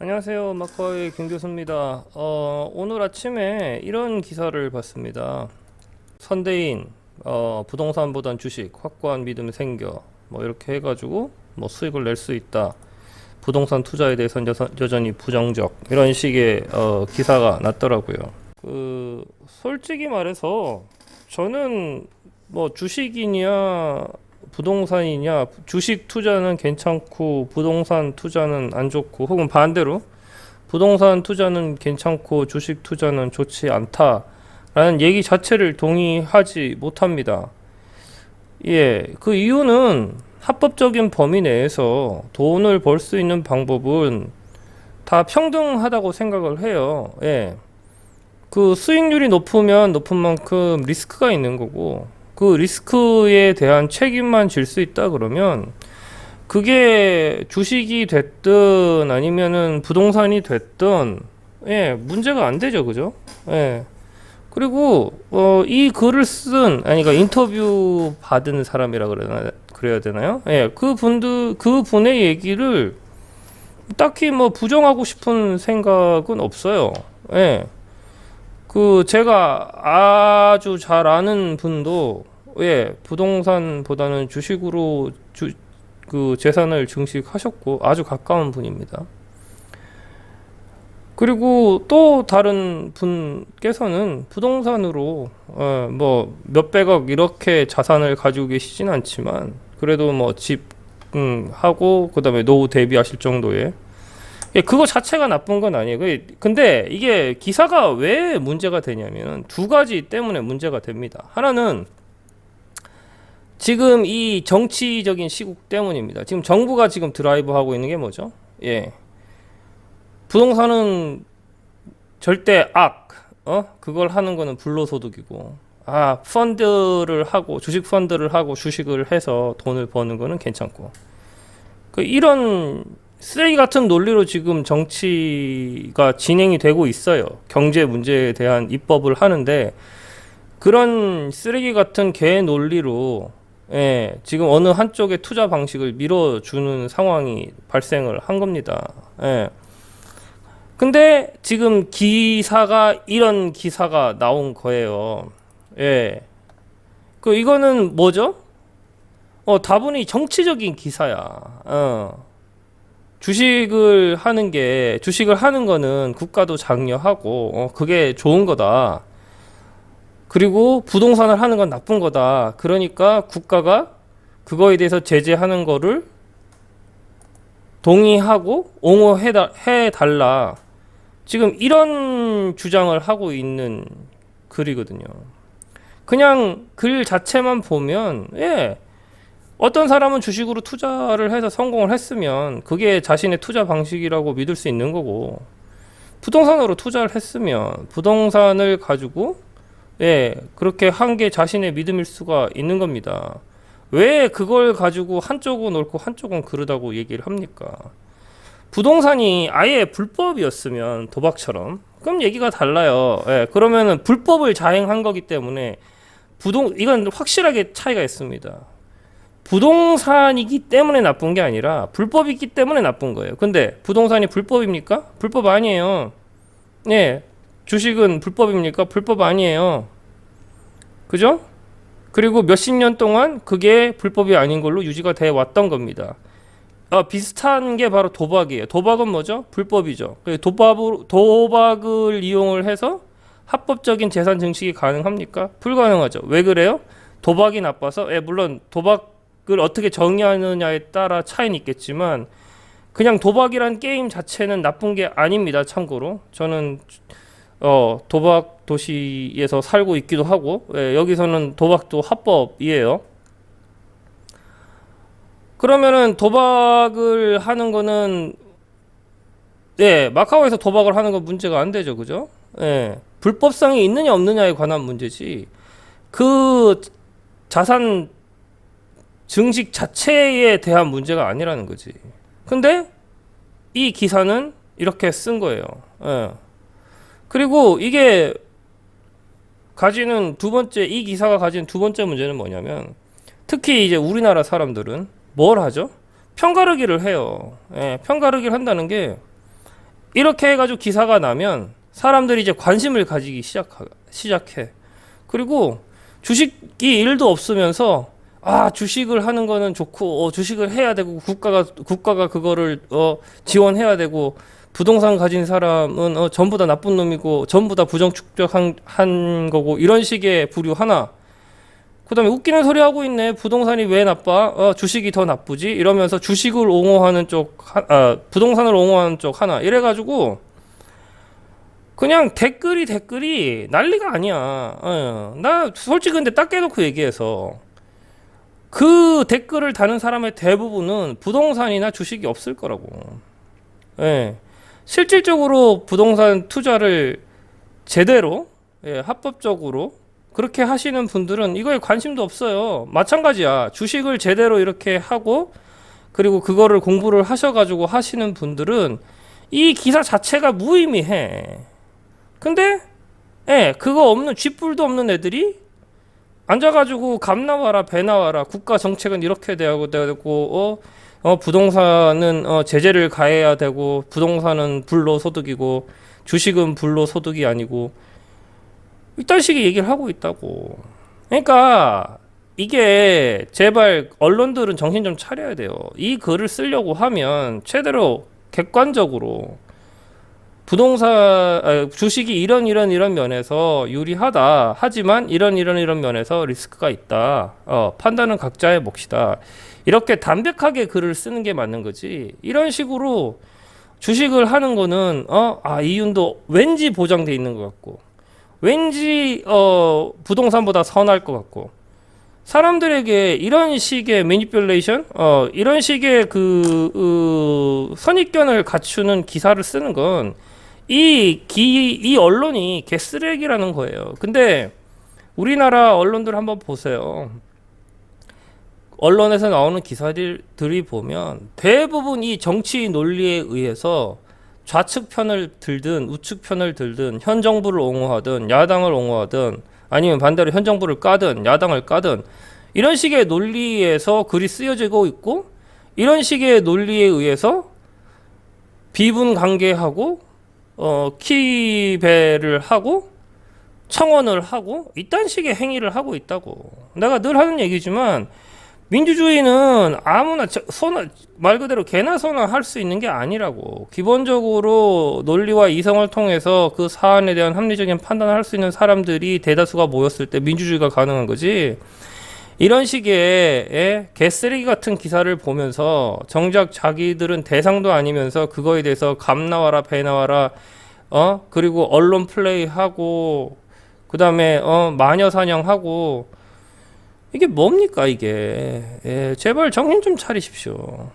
안녕하세요. 마커의 김 교수입니다. 오늘 아침에 이런 기사를 봤습니다. 선대인, 부동산보단 주식, 확고한 믿음 생겨. 뭐 이렇게 해가지고 뭐 수익을 낼 수 있다. 부동산 투자에 대해서는 여전히 부정적. 이런 식의 기사가 났더라고요. 솔직히 말해서 저는 뭐 주식이냐 부동산이냐, 주식 투자는 괜찮고 부동산 투자는 안 좋고, 혹은 반대로 부동산 투자는 괜찮고 주식 투자는 좋지 않다라는 얘기 자체를 동의하지 못합니다. 예, 그 이유는 합법적인 범위 내에서 돈을 벌 수 있는 방법은 다 평등하다고 생각을 해요. 예. 그 수익률이 높으면 높은 만큼 리스크가 있는 거고, 그 리스크에 대한 책임만 질 수 있다 그러면 그게 주식이 됐든 아니면은 부동산이 됐든 예, 문제가 안 되죠. 그죠? 예. 그리고 이 글을 쓴 그러니까 인터뷰 받은 사람이라 그래야 되나요? 예. 그분의 얘기를 딱히 뭐 부정하고 싶은 생각은 없어요. 예. 제가 아주 잘 아는 분도, 예, 부동산보다는 주식으로 재산을 증식하셨고, 아주 가까운 분입니다. 그리고 또 다른 분께서는 부동산으로, 뭐, 몇백억 이렇게 자산을 가지고 계시진 않지만, 그래도 뭐, 하고, 그 다음에 노후 대비하실 정도의, 예, 그거 자체가 나쁜 건 아니에요. 근데 이게 기사가 왜 문제가 되냐면 두 가지 때문에 문제가 됩니다. 하나는 지금 이 정치적인 시국 때문입니다. 지금 정부가 지금 드라이브 하고 있는 게 뭐죠? 예. 부동산은 절대 그걸 하는 거는 불로소득이고, 펀드를 하고, 주식 펀드를 하고, 주식을 해서 돈을 버는 거는 괜찮고. 이런 쓰레기 같은 논리로 지금 정치가 진행이 되고 있어요. 경제 문제에 대한 입법을 하는데 그런 쓰레기 같은 개 논리로, 예, 지금 어느 한쪽의 투자 방식을 밀어주는 상황이 발생을 한 겁니다. 예. 근데 지금 이런 기사가 나온 거예요. 예. 이거는 뭐죠? 다분히 정치적인 기사야. 주식을 하는 거는 국가도 장려하고, 그게 좋은 거다. 그리고 부동산을 하는 건 나쁜 거다. 그러니까 국가가 그거에 대해서 제재하는 거를 동의하고 옹호해달라. 지금 이런 주장을 하고 있는 글이거든요. 그냥 글 자체만 보면, 예, 어떤 사람은 주식으로 투자를 해서 성공을 했으면 그게 자신의 투자 방식이라고 믿을 수 있는 거고, 부동산으로 투자를 했으면 부동산을 가지고, 예, 그렇게 한 게 자신의 믿음일 수가 있는 겁니다. 왜 그걸 가지고 한쪽은 옳고 한쪽은 그르다고 얘기를 합니까? 부동산이 아예 불법이었으면 도박처럼 그럼 얘기가 달라요. 예, 그러면은 불법을 자행한 거기 때문에 이건 확실하게 차이가 있습니다. 부동산이기 때문에 나쁜 게 아니라 불법이기 때문에 나쁜 거예요. 근데 부동산이 불법입니까? 불법 아니에요. 예, 주식은 불법입니까? 불법 아니에요. 그죠? 그리고 몇십 년 동안 그게 불법이 아닌 걸로 유지가 돼 왔던 겁니다. 비슷한 게 바로 도박이에요. 도박은 뭐죠? 불법이죠. 도박을 이용을 해서 합법적인 재산 증식이 가능합니까? 불가능하죠. 왜 그래요? 도박이 나빠서, 물론 도박을 어떻게 정의하느냐에 따라 차이는 있겠지만 그냥 도박이란 게임 자체는 나쁜 게 아닙니다. 참고로 저는 도박 도시에서 살고 있기도 하고, 여기서는 도박도 합법이에요. 그러면은 도박을 하는 거는, 마카오에서 도박을 하는 건 문제가 안 되죠. 그죠? 불법성이 있느냐 없느냐에 관한 문제지 그 자산 증식 자체에 대한 문제가 아니라는 거지. 근데 이 기사는 이렇게 쓴 거예요. 그리고 이게 이 기사가 가진 두 번째 문제는 뭐냐면, 특히 이제 우리나라 사람들은 뭘 하죠? 편가르기를 해요. 편가르기를 한다는 게, 이렇게 해가지고 기사가 나면 사람들이 이제 관심을 가지기 시작해. 그리고 주식이 일도 없으면서 주식을 하는 거는 좋고 주식을 해야 되고 국가가 그거를 지원해야 되고 부동산 가진 사람은 전부 다 나쁜 놈이고 전부 다 부정 축적한 거고 이런 식의 부류 하나. 그다음에 웃기는 소리 하고 있네. 부동산이 왜 나빠? 주식이 더 나쁘지? 이러면서 주식을 옹호하는 쪽, 부동산을 옹호하는 쪽 하나. 이래가지고 그냥 댓글이 난리가 아니야. 나 솔직히 근데 딱 깨놓고 얘기해서 그 댓글을 다는 사람의 대부분은 부동산이나 주식이 없을 거라고. 예. 실질적으로 부동산 투자를 제대로, 합법적으로 그렇게 하시는 분들은 이거에 관심도 없어요. 마찬가지야. 주식을 제대로 이렇게 하고 그리고 그거를 공부를 하셔가지고 하시는 분들은 이 기사 자체가 무의미해. 근데 그거 없는 쥐뿔도 없는 애들이 앉아가지고 감 나와라 배 나와라 국가 정책은 이렇게 되고 부동산은 제재를 가해야 되고 부동산은 불로소득이고 주식은 불로소득이 아니고 이딴 식의 얘기를 하고 있다고. 그러니까 이게 제발 언론들은 정신 좀 차려야 돼요. 이 글을 쓰려고 하면 최대로 객관적으로 주식이 이런 면에서 유리하다. 하지만 이런 면에서 리스크가 있다. 판단은 각자의 몫이다. 이렇게 담백하게 글을 쓰는 게 맞는 거지. 이런 식으로 주식을 하는 거는 이윤도 왠지 보장돼 있는 것 같고 왠지 부동산보다 선할 것 같고 사람들에게 이런 식의 매니플레이션 이런 식의 선입견을 갖추는 기사를 쓰는 건 이 언론이 개쓰레기라는 거예요. 근데 우리나라 언론들 한번 보세요. 언론에서 나오는 기사들이 보면 대부분 이 정치 논리에 의해서 좌측 편을 들든 우측 편을 들든 현 정부를 옹호하든 야당을 옹호하든 아니면 반대로 현 정부를 까든 야당을 까든 이런 식의 논리에서 글이 쓰여지고 있고 이런 식의 논리에 의해서 비분 관계하고 키배를 하고 청원을 하고 이딴 식의 행위를 하고 있다고. 내가 늘 하는 얘기지만 민주주의는 아무나 말 그대로 개나 소나 할 수 있는 게 아니라고. 기본적으로 논리와 이성을 통해서 그 사안에 대한 합리적인 판단을 할 수 있는 사람들이 대다수가 모였을 때 민주주의가 가능한 거지. 이런 식의 개쓰레기 같은 기사를 보면서 정작 자기들은 대상도 아니면서 그거에 대해서 감 나와라 배 나와라 그리고 언론 플레이하고 그 다음에 마녀 사냥하고 이게 뭡니까 이게. 제발 정신 좀 차리십시오.